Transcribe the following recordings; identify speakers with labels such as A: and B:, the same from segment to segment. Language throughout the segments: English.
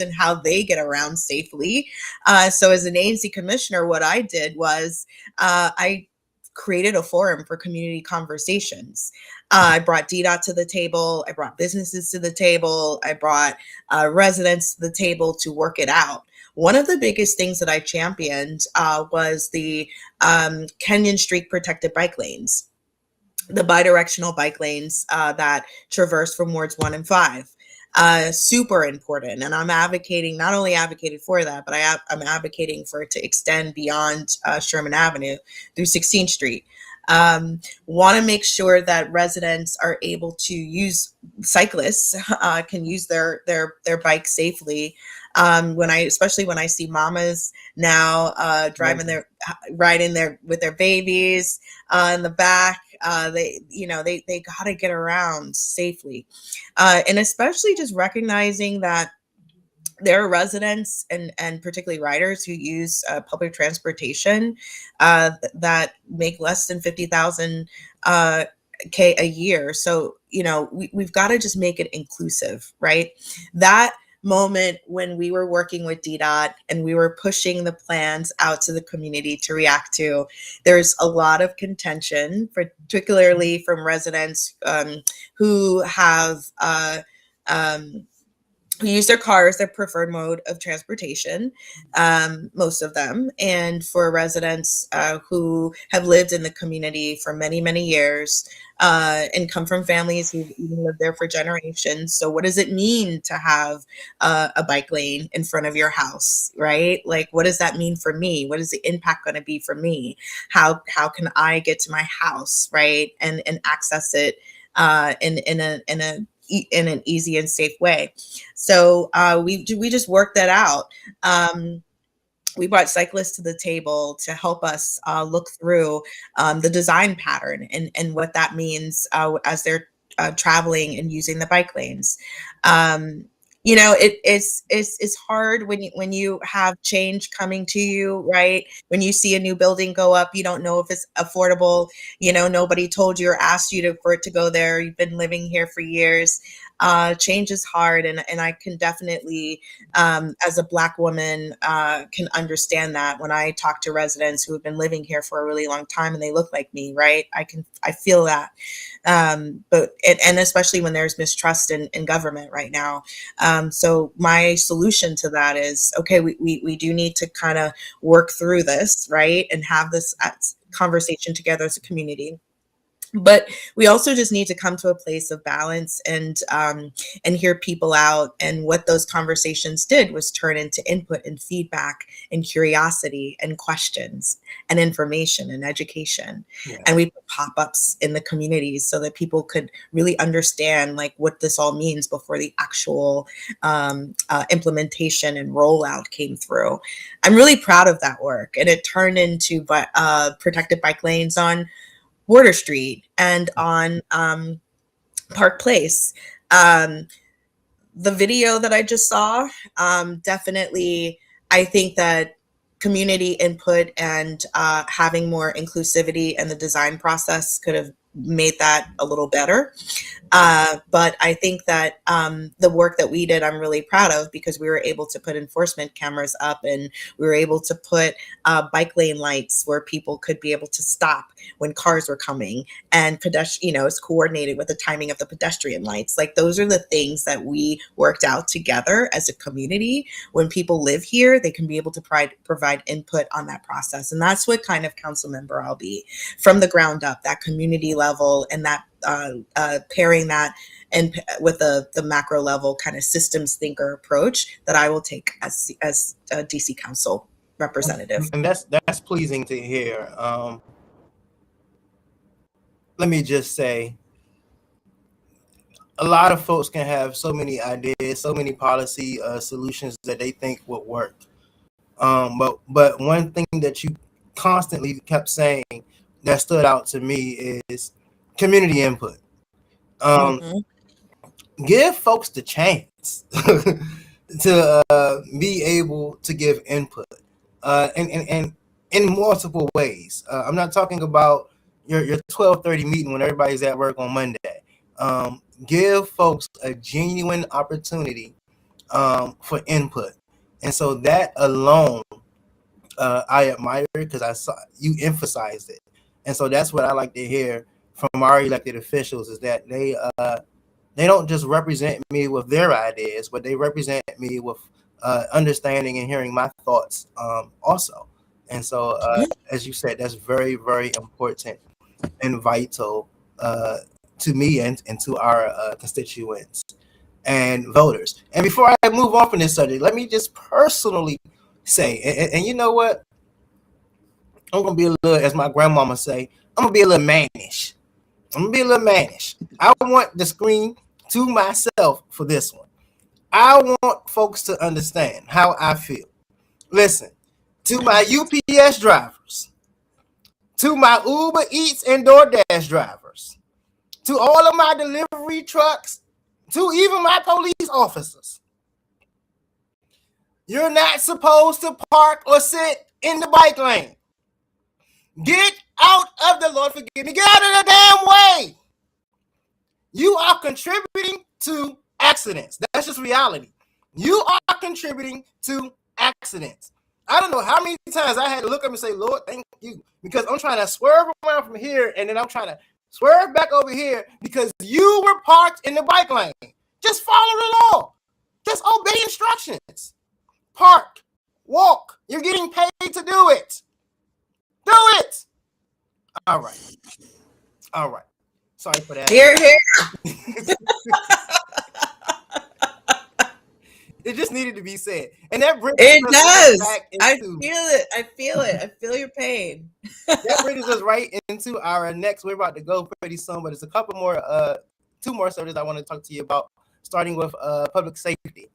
A: and how they get around safely. So as an agency commissioner, what I did was I created a forum for community conversations. I brought DDOT to the table. I brought businesses to the table. I brought residents to the table to work it out. One of the biggest things that I championed was the Kenyon Street protected bike lanes, the bidirectional bike lanes that traverse from wards 1 and 5. Super important. And I'm advocating, not only advocated for that, but I'm advocating for it to extend beyond Sherman Avenue through 16th Street. Want to make sure that residents are able to use, cyclists can use their bikes safely. Especially when I see mamas now riding there with their babies in the back, they got to get around safely, and especially just recognizing that there are residents and particularly riders who use public transportation that make less than 50,000 K a year. So, we've got to just make it inclusive, right? That moment when we were working with DDOT and we were pushing the plans out to the community to react to, there's a lot of contention, particularly from residents who have who use their car as their preferred mode of transportation, most of them, and for residents who have lived in the community for many, many years and come from families who've even lived there for generations. So what does it mean to have a bike lane in front of your house, right? Like, what does that mean for me? What is the impact going to be for me? How can I get to my house, right? And access it in an easy and safe way. So we just worked that out. We brought cyclists to the table to help us look through the design pattern and what that means as they're traveling and using the bike lanes. It's hard when you have change coming to you, right? When you see a new building go up, you don't know if it's affordable. Nobody told you or asked you for it to go there. You've been living here for years. Change is hard, and I can definitely, as a Black woman, can understand that when I talk to residents who have been living here for a really long time and they look like me, right? I feel that, but especially when there's mistrust in government right now. So my solution to that is, okay, we do need to kind of work through this, right, and have this conversation together as a community. But we also just need to come to a place of balance and hear people out. And what those conversations did was turn into input and feedback and curiosity and questions and information and education. Yeah. And we put pop-ups in the communities so that people could really understand like what this all means before the actual implementation and rollout came through. I'm really proud of that work. And it turned into protected bike lanes on Water Street and on Park Place. The video that I just saw, definitely, I think that community input and having more inclusivity in the design process could have made that a little better. But I think that the work that we did, I'm really proud of, because we were able to put enforcement cameras up and we were able to put bike lane lights where people could be able to stop when cars were coming, and it's coordinated with the timing of the pedestrian lights. Like, those are the things that we worked out together as a community. When people live here, they can be able to provide input on that process. And that's what kind of council member I'll be, from the ground up, that community level, and that pairing that and with the macro level kind of systems thinker approach that I will take as a DC Council representative.
B: And that's pleasing to hear. Let me just say, a lot of folks can have so many ideas, so many policy solutions that they think would work. But one thing that you constantly kept saying that stood out to me is community input. Give folks the chance to be able to give input and in multiple ways. I'm not talking about your 12:30 meeting when everybody's at work on Monday. Give folks a genuine opportunity for input. And so that alone, I admire because I saw you emphasized it. And so that's what I like to hear from our elected officials is that they don't just represent me with their ideas, but they represent me with understanding and hearing my thoughts also. And so, as you said, that's very, very important and vital to me and to our constituents and voters. And before I move on from this subject, let me just personally say, and you know what? I'm gonna be a little, as my grandmama say, I'm gonna be a little mannish. I'm gonna be a little mannish. I want the screen to myself for this one. I want folks to understand how I feel. Listen, to my UPS drivers, to my Uber Eats and DoorDash drivers, to all of my delivery trucks, to even my police officers. You're not supposed to park or sit in the bike lane. Get out of the, Lord forgive me, get out of the damn way. You are contributing to accidents. That's just reality. You are contributing to accidents. I don't know how many times I had to look up and say, Lord, thank you. Because I'm trying to swerve around from here and then I'm trying to swerve back over here because you were parked in the bike lane. Just follow the law. Just obey instructions. Park. Walk. You're getting paid to do it. Do it. All right. All right. Sorry for that.
A: Here, here.
B: It just needed to be said. And that brings
A: It
B: us
A: does.
B: back
A: I
B: into
A: feel it. I feel it. I feel your pain.
B: that brings us right into our next. We're about to go pretty soon, but it's a couple more, two more subjects I want to talk to you about, starting with public safety.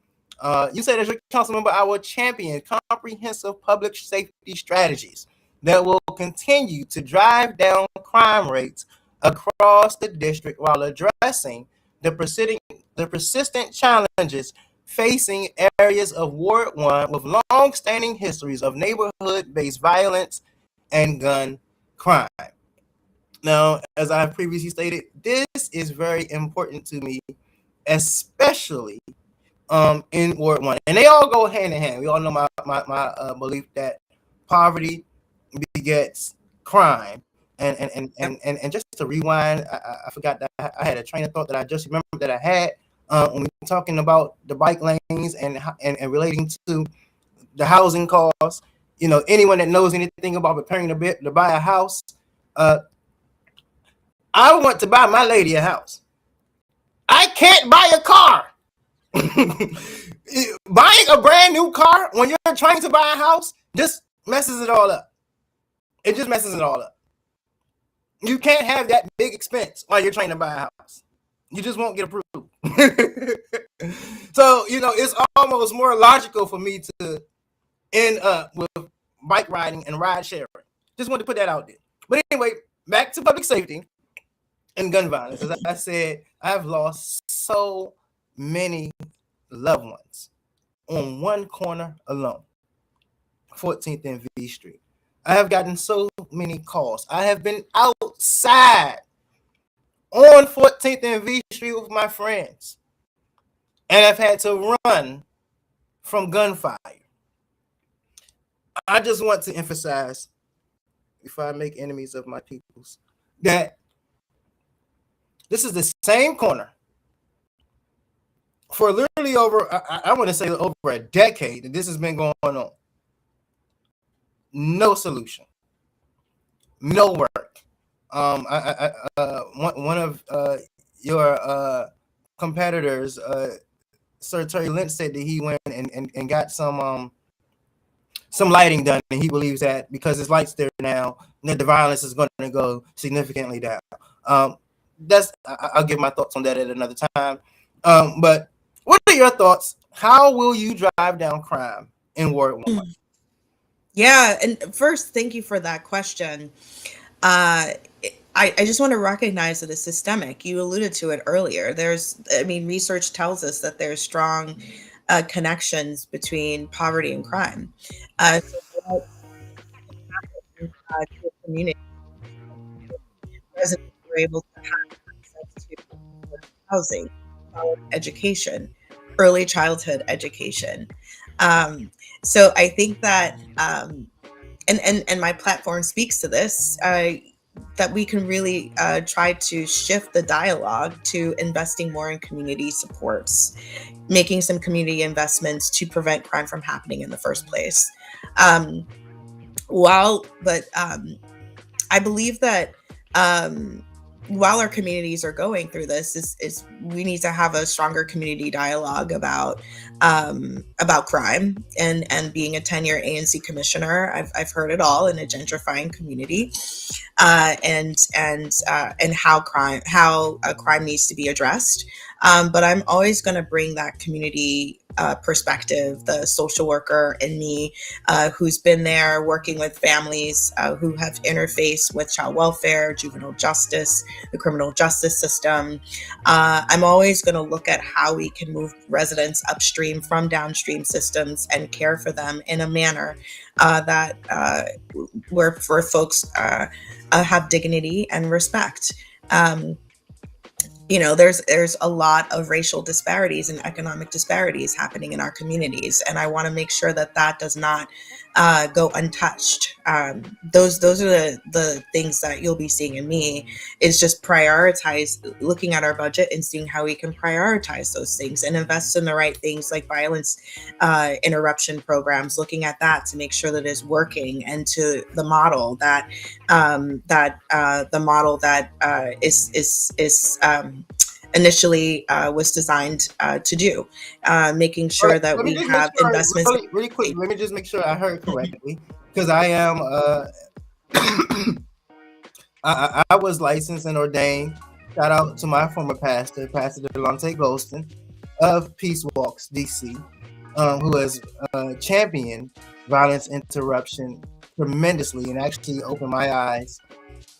B: You said as your council member, I will champion comprehensive public safety strategies that will continue to drive down crime rates across the district while addressing the persistent challenges facing areas of Ward 1 with long-standing histories of neighborhood-based violence and gun crime. Now, as I have previously stated, this is very important to me, especially in Ward 1. And they all go hand in hand. We all know my belief that poverty begets crime. And just to rewind, I forgot that I had a train of thought that I just remembered that I had when we were talking about the bike lanes and relating to the housing costs. You know, anyone that knows anything about preparing to buy a house, I want to buy my lady a house. I can't buy a car. Buying a brand new car when you're trying to buy a house just messes it all up. It just messes it all up. You can't have that big expense while you're trying to buy a house. You just won't get approved. So, you know, it's almost more logical for me to end up with bike riding and ride sharing. Just wanted to put that out there. But anyway, back to public safety and gun violence. As I said, I've lost so many loved ones on one corner alone, 14th and V Street. I have gotten so many calls. I have been outside on 14th and V Street with my friends, and I've had to run from gunfire. I just want to emphasize, before I make enemies of my peoples, that this is the same corner for literally over, I want to say over a decade that this has been going on. No solution, no work. One of your competitors, Sir Terry Lynch, said that he went and got some lighting done, and he believes that because his lights there now, that the violence is going to go significantly down. I'll give my thoughts on that at another time. But what are your thoughts? How will you drive down crime in Ward 1?
A: Yeah, and first, thank you for that question. I just want to recognize that it's systemic. You alluded to it earlier. Research tells us that there's strong connections between poverty and crime. So to a community, residents were able to have access to housing, education, early childhood education. So I think that, and my platform speaks to this, that we can really try to shift the dialogue to investing more in community supports, making some community investments to prevent crime from happening in the first place. Um, but I believe that, um, while our communities are going through this, is we need to have a stronger community dialogue about crime, and being a 10-year ANC commissioner, I've heard it all in a gentrifying community, and how crime needs to be addressed. But I'm always going to bring that community perspective, the social worker in me, who's been there working with families who have interfaced with child welfare, juvenile justice, the criminal justice system. I'm always going to look at how we can move residents upstream from downstream systems and care for them in a manner that where folks have dignity and respect. Um, there's a lot of racial disparities and economic disparities happening in our communities, and I want to make sure that that does not go untouched. Those are the things that you'll be seeing in me, is just prioritize looking at our budget and seeing how we can prioritize those things and invest in the right things, like violence interruption programs, looking at that to make sure that it's working, and to the model that is initially was designed to do, making sure that we have investments.
B: Really, really quick, let me just make sure I heard correctly, because I am I was licensed and ordained. Shout out to my former pastor, Pastor Delonte Golston of Peace Walks DC, who has championed violence interruption tremendously and actually opened my eyes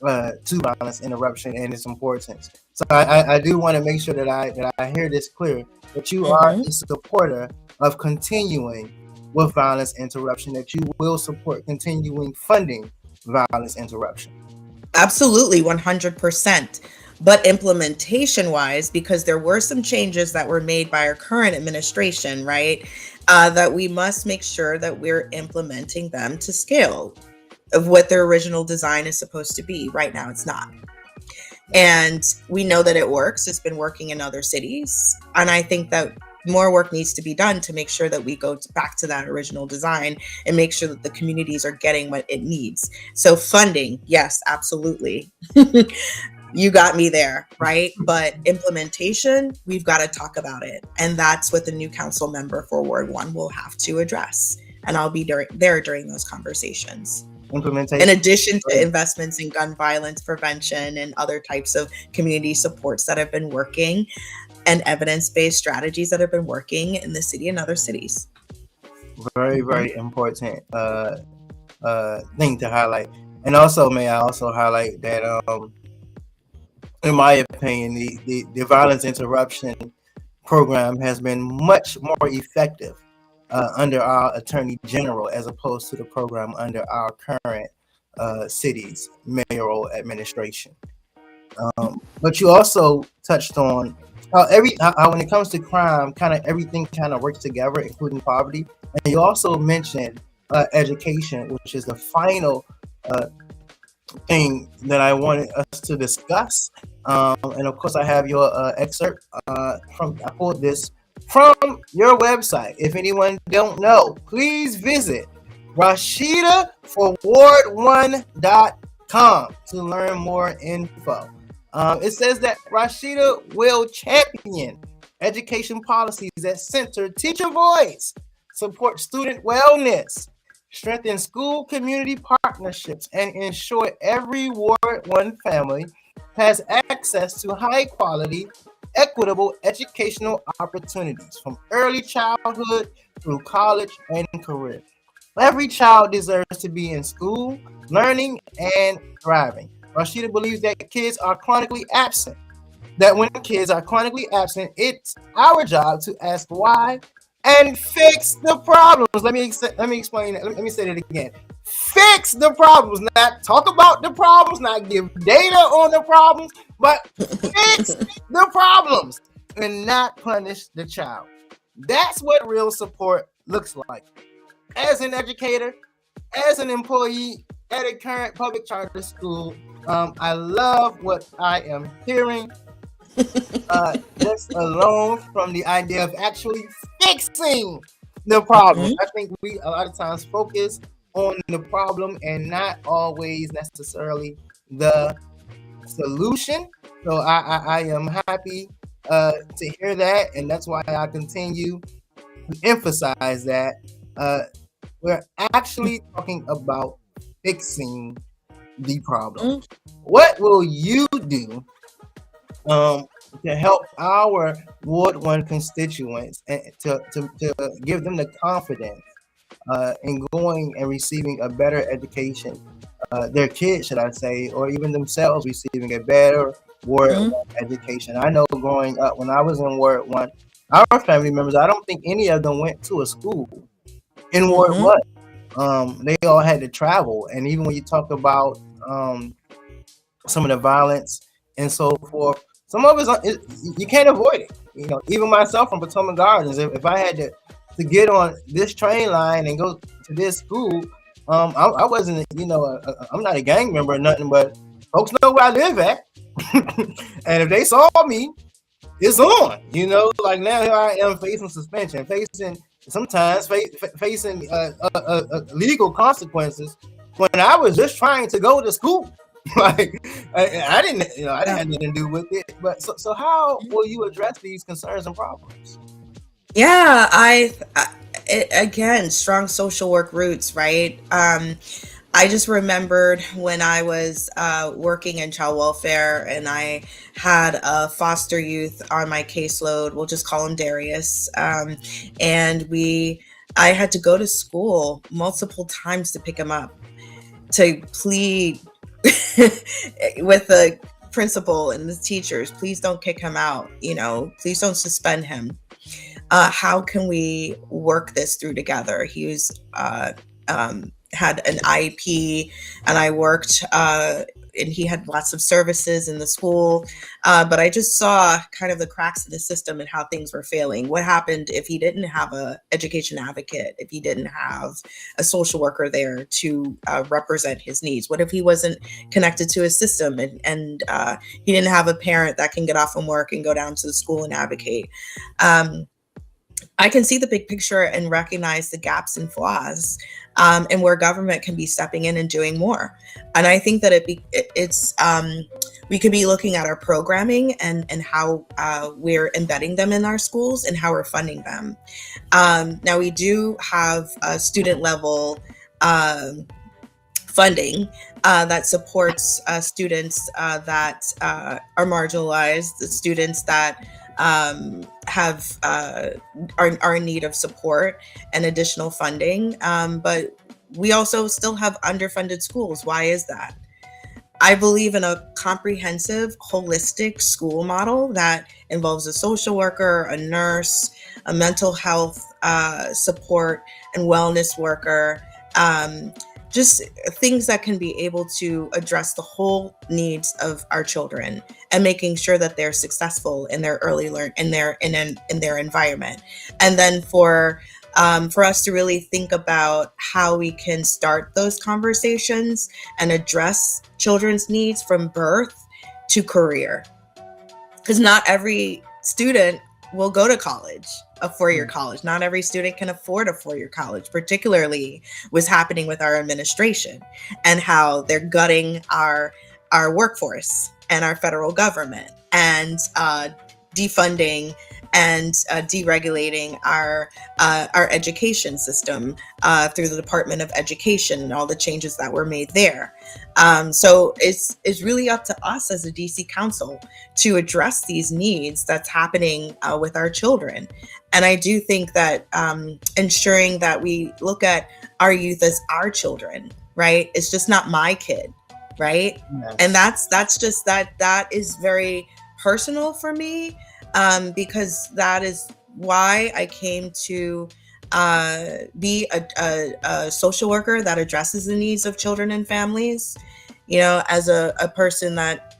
B: to violence interruption and its importance. So I do want to make sure that I hear this clear, that you are a supporter of continuing with violence interruption, that you will support continuing funding violence interruption.
A: Absolutely, 100%. But implementation wise, because there were some changes that were made by our current administration, right? That we must make sure that we're implementing them to scale of what their original design is supposed to be. Right now, it's not. And we know that it works. It's been working in other cities. And I think that more work needs to be done to make sure that we go back to that original design and make sure that the communities are getting what it needs. So funding, yes, absolutely. You got me there, right? But implementation, we've got to talk about it. And that's what the new council member for Ward 1 will have to address. And I'll be there during those conversations.
B: Implementation.
A: In addition to investments in gun violence prevention and other types of community supports that have been working, and evidence-based strategies that have been working in the city and other cities.
B: Very, very important thing to highlight. And also, may I also highlight that, in my opinion, the violence interruption program has been much more effective under our Attorney General, as opposed to the program under our current city's mayoral administration. But you also touched on how when it comes to crime, kind of everything kind of works together, including poverty. And you also mentioned education, which is the final thing that I wanted us to discuss. And of course, I have your excerpt I pulled this from your website. If anyone don't know, please visit RashidaForWard1.com to learn more info. It says that Rashida will champion education policies that center teacher voice, support student wellness, strengthen school community partnerships, and ensure every Ward 1 family has access to high quality, equitable educational opportunities from early childhood through college and career. Every child deserves to be in school, learning, and thriving. Rashida believes that kids are chronically absent. That when kids are chronically absent, it's our job to ask why and fix the problems. Let me explain that. Let me say that again. Fix the problems, not talk about the problems, not give data on the problems, but fix the problems and not punish the child. That's what real support looks like. As an educator, as an employee at a current public charter school, I love what I am hearing. Just alone from the idea of actually fixing the problem.
A: Mhm.
B: I think we a lot of times focus on the problem and not always necessarily the solution. So I am happy to hear that, and that's why I continue to emphasize that uh, we're actually talking about fixing the problem.
A: Mhm.
B: What will you do um, to help our Ward 1 constituents and to give them the confidence in going and receiving a better education? Their kids, should I say, or even themselves receiving a better Ward
A: Mhm.
B: 1 education. I know growing up when I was in Ward 1, our family members, I don't think any of them went to a school in Ward
A: Mhm.
B: 1. They all had to travel. And even when you talk about some of the violence and so forth, some of you can't avoid it. You know, even myself from Potomac Gardens, if I had to get on this train line and go to this school, I wasn't, I'm not a gang member or nothing, but folks know where I live at. And if they saw me, it's on. Like now here I am facing suspension, facing sometimes facing legal consequences when I was just trying to go to school. Like I didn't, I didn't
A: Yeah.
B: have nothing to do with it. But so how will you address these concerns and problems?
A: Yeah, again, strong social work roots, right? I just remembered when I was working in child welfare and I had a foster youth on my caseload. We'll just call him Darius. And I had to go to school multiple times to pick him up, to plead with the principal and the teachers, please don't kick him out, please don't suspend him. How can we work this through together? He was had an IEP, and I worked, and he had lots of services in the school. But I just saw kind of the cracks in the system and how things were failing. What happened if he didn't have a education advocate? If he didn't have a social worker there to represent his needs? What if he wasn't connected to his system and he didn't have a parent that can get off from work and go down to the school and advocate? I can see the big picture and recognize the gaps and flaws, and where government can be stepping in and doing more. And I think that we could be looking at our programming and how we're embedding them in our schools and how we're funding them. Now we do have student level funding that supports students that are marginalized, the students that have are in need of support and additional funding. But we also still have underfunded schools. Why is that? I believe in a comprehensive, holistic school model that involves a social worker, a nurse, a mental health support and wellness worker. Just things that can be able to address the whole needs of our children and making sure that they're successful in their early learn in their environment. And then for us to really think about how we can start those conversations and address children's needs from birth to career. Because not every student will go to college, a four-year college. Not every student can afford a four-year college, particularly what's happening with our administration and how they're gutting our workforce and our federal government and defunding and deregulating our education system through the Department of Education and all the changes that were made there. So it's really up to us as a DC Council to address these needs that's happening with our children. And I do think that ensuring that we look at our youth as our children, right? It's just not my kid, right?
B: Yes.
A: And that's just that is very personal for me, because that is why I came to be a social worker that addresses the needs of children and families. As a person that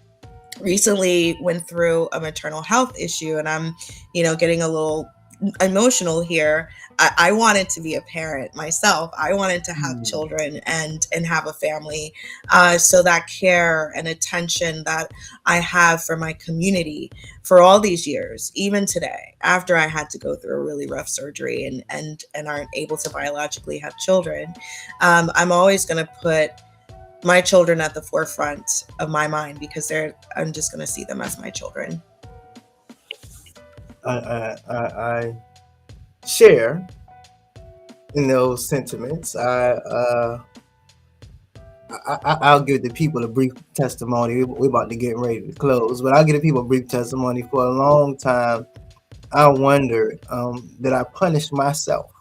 A: recently went through a maternal health issue, and I'm getting a little emotional here. I wanted to be a parent myself. I wanted to have
B: Mm.
A: children and have a family. So that care and attention that I have for my community for all these years, even today, after I had to go through a really rough surgery and aren't able to biologically have children, I'm always going to put my children at the forefront of my mind because I'm just going to see them as my children.
B: I share in those sentiments. I'll give the people a brief testimony. We're about to get ready to close, but I'll give the people a brief testimony. For a long time, I wondered that I punished myself.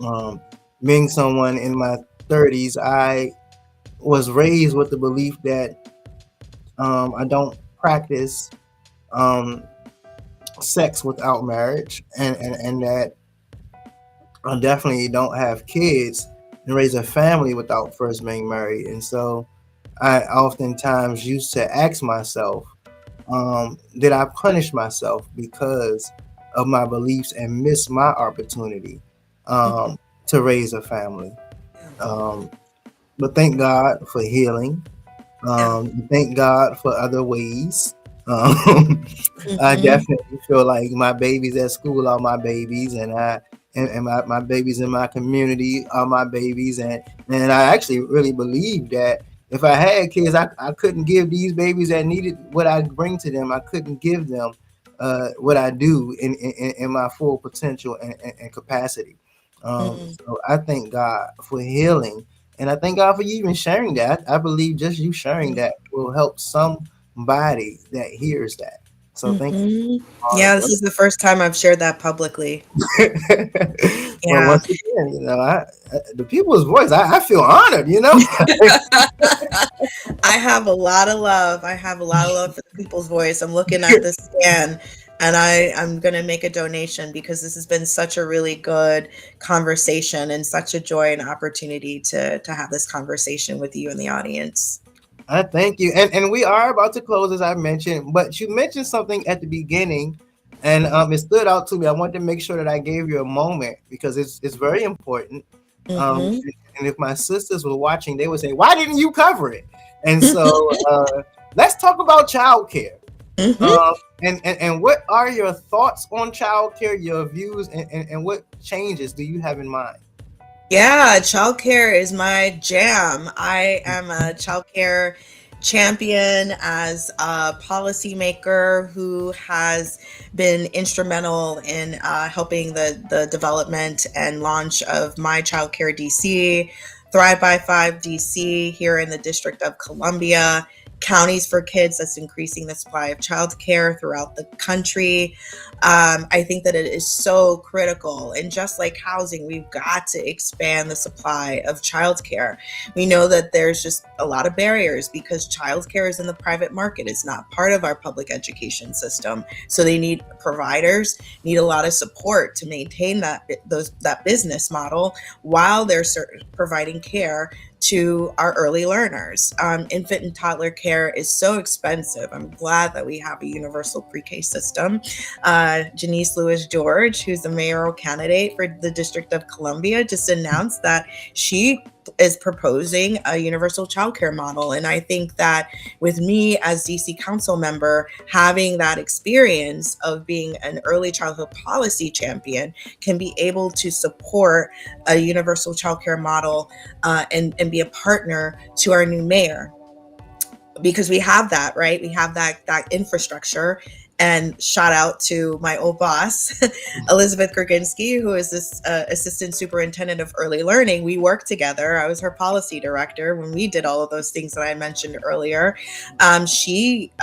B: Um, Being someone in my 30s, I was raised with the belief that I don't practice um, sex without marriage, and that I definitely don't have kids and raise a family without first being married. And so I oftentimes used to ask myself, did I punish myself because of my beliefs and miss my opportunity
A: Mhm.
B: to raise a family? Um, but thank God for healing.
A: Yeah.
B: Thank God for other ways. Um, I
A: Mhm.
B: definitely feel like my babies at school are my babies, and my babies in my community are my babies, and I actually really believe that if I had kids, I couldn't give these babies that needed what I bring to them. I couldn't give them what I do in my full potential and capacity.
A: Mhm.
B: So I thank God for healing, and I thank God for you even sharing that. I believe just you sharing that will help somebody that hears that. So thank you.
A: Mhm.
B: All
A: Yeah,
B: of
A: this is the first time I've shared that publicly.
B: well,
A: Yeah.
B: once again, the people's voice, I feel honored.
A: I have a lot of love. I have a lot of love for the people's voice. I'm looking at this scan and I'm going to make a donation because this has been such a really good conversation and such a joy and opportunity to have this conversation with you in the audience.
B: I thank you. And we are about to close, as I mentioned, but you mentioned something at the beginning, and it stood out to me. I wanted to make sure that I gave you a moment because it's very important.
A: Mhm.
B: And if my sisters were watching, they would say, "Why didn't you cover it?" And so let's talk about childcare.
A: Mhm.
B: And what are your thoughts on childcare, your views, and what changes do you have in mind?
A: Yeah, childcare is my jam. I am a childcare champion as a policymaker who has been instrumental in helping the development and launch of My Childcare DC, Thrive by 5 DC here in the District of Columbia. Counties for Kids, that's increasing the supply of childcare throughout the country. I think that it is so critical. And just like housing, we've got to expand the supply of childcare. We know that there's just a lot of barriers because childcare is in the private market. It's not part of our public education system. So they need providers, need a lot of support to maintain that business model while they're providing care to our early learners. Infant and toddler care is so expensive. I'm glad that we have a universal pre-K system. Janice Lewis George, who's the mayoral candidate for the District of Columbia, just announced that she is proposing a universal childcare model. And I think that with me as DC council member, having that experience of being an early childhood policy champion can be able to support a universal childcare model and be a partner to our new mayor because we have that, right? We have that infrastructure. And shout out to my old boss, Elizabeth Kurginski, who is this assistant superintendent of early learning. We worked together. I was her policy director when we did all of those things that I mentioned earlier. She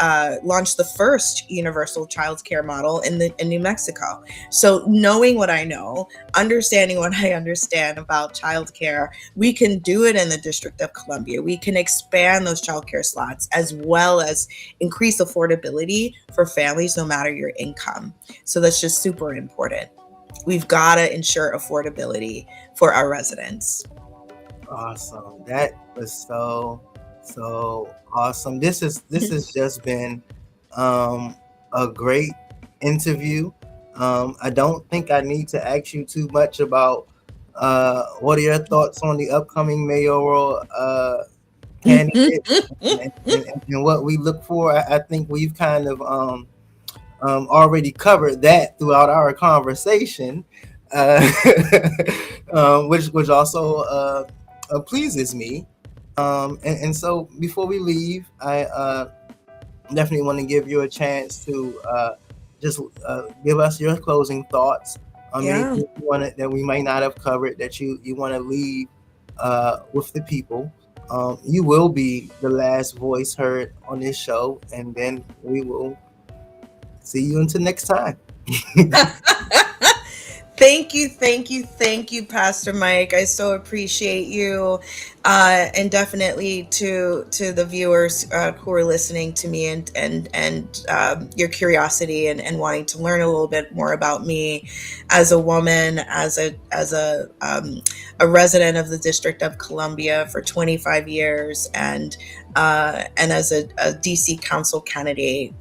A: launched the first universal child care model in New Mexico. So knowing what I know, understanding what I understand about childcare, we can do it in the District of Columbia. We can expand those childcare slots as well as increase affordability for families no matter your income. So that's just super important. We've got to ensure affordability for our residents.
B: Awesome. That was so awesome. This has just been um a great interview. I don't think I need to ask you too much about what are your thoughts on the upcoming mayoral candidate and what we look for. I think we've kind of already covered that throughout our conversation, uh, which also pleases me. And so before we leave, I definitely want to give you a chance to just give us your closing thoughts on
A: Yeah.
B: anything you want that we might not have covered that you want to leave with the people. You will be the last voice heard on this show, and then we will see you until next time.
A: Thank you, thank you, thank you, Pastor Mike. I so appreciate you, and definitely to the viewers who are listening to me, and your curiosity and wanting to learn a little bit more about me as a woman, as a resident of the District of Columbia for 25 years, and as a DC Council candidate.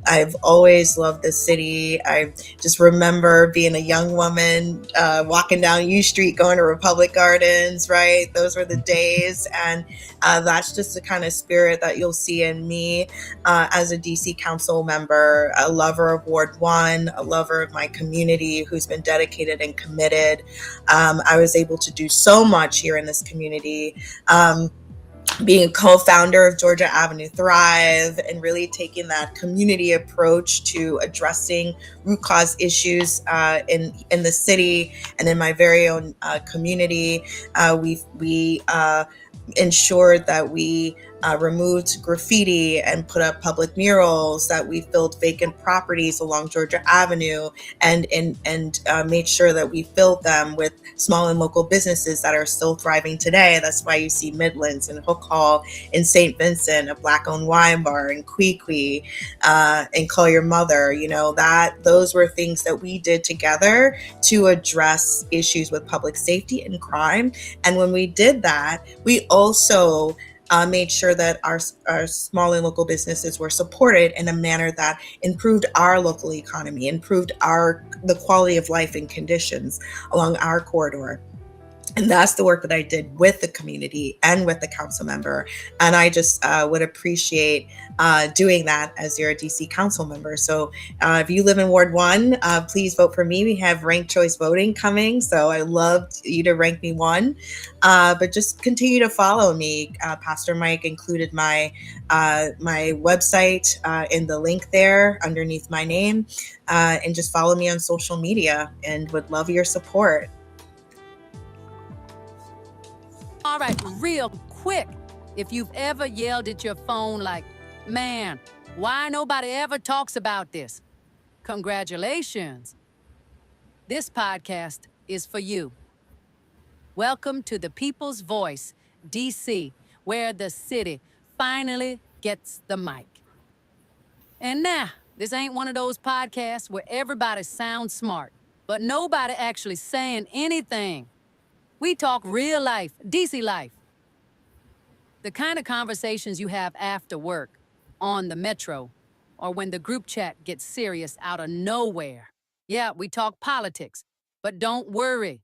A: I've always loved the city. I just remember being a young woman walking down U Street going to Republic Gardens, right? Those were the days. And that's just the kind of spirit that you'll see in me as a DC Council member, a lover of Ward 1, a lover of my community who's been dedicated and committed. I was able to do so much here in this community. Being a co-founder of Georgia Avenue Thrive and really taking that community approach to addressing root cause issues in the city and in my very own community. We ensured that we removed graffiti and put up public murals, that we filled vacant properties along Georgia Avenue, and made sure that we filled them with small and local businesses that are still thriving today. That's why you see Midlands and Hook Hall in St. Vincent, a Black-owned wine bar in Queequeg, and Call Your Mother. You know, that those were things that we did together to address issues with public safety and crime. And when we did that, we also made sure that our small and local businesses were supported in a manner that improved our local economy, improved the quality of life and conditions along our corridor. And that's the work that I did with the community and with the council member. And I just would appreciate doing that as your DC council member. So if you live in Ward 1, please vote for me. We have ranked choice voting coming. So I love you to rank me 1. But just continue to follow me. Pastor Mike included my website in the link there underneath my name. And just follow me on social media, and would love your support.
C: All right, real quick. If you've ever yelled at your phone like, man, why nobody ever talks about this? Congratulations. This podcast is for you. Welcome to the People's Voice, DC, where the city finally gets the mic. And now, this ain't one of those podcasts where everybody sounds smart, but nobody actually saying anything. We talk real life, DC life. The kind of conversations you have after work, on the metro, or when the group chat gets serious out of nowhere. Yeah, we talk politics, but don't worry.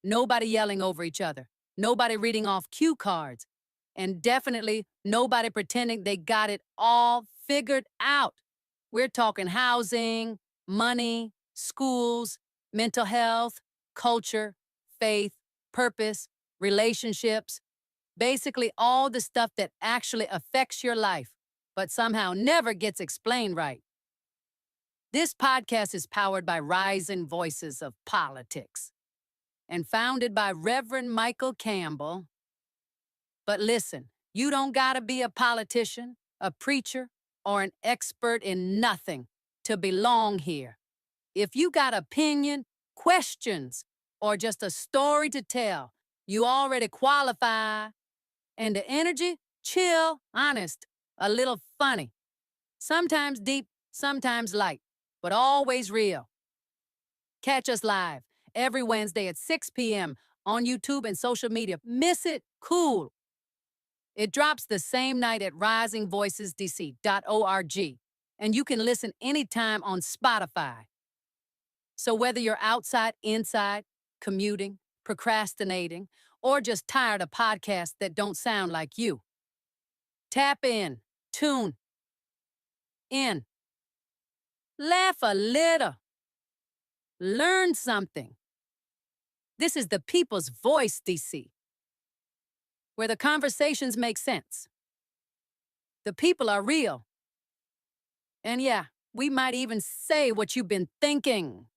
C: Nobody yelling over each other. Nobody reading off cue cards. And definitely nobody pretending they got it all figured out. We're talking housing, money, schools, mental health, culture, faith, purpose, relationships. Basically all the stuff that actually affects your life, but somehow never gets explained right. This podcast is powered by Rising Voices of Politics and founded by Reverend Michael Campbell. But listen, you don't gotta be a politician, a preacher, or an expert in nothing to belong here. If you got opinion, questions, or just a story to tell, you already qualify. And the energy, chill, honest, a little funny. Sometimes deep, sometimes light, but always real. Catch us live every Wednesday at 6 p.m. on YouTube and social media. Miss it? Cool. It drops the same night at risingvoicesdc.org, and you can listen anytime on Spotify. So whether you're outside, inside, commuting, procrastinating, or just tired of podcasts that don't sound like you, tap in, tune in, laugh a little, learn something. This is the people's voice, DC, where the conversations make sense. The people are real. And yeah, we might even say what you've been thinking.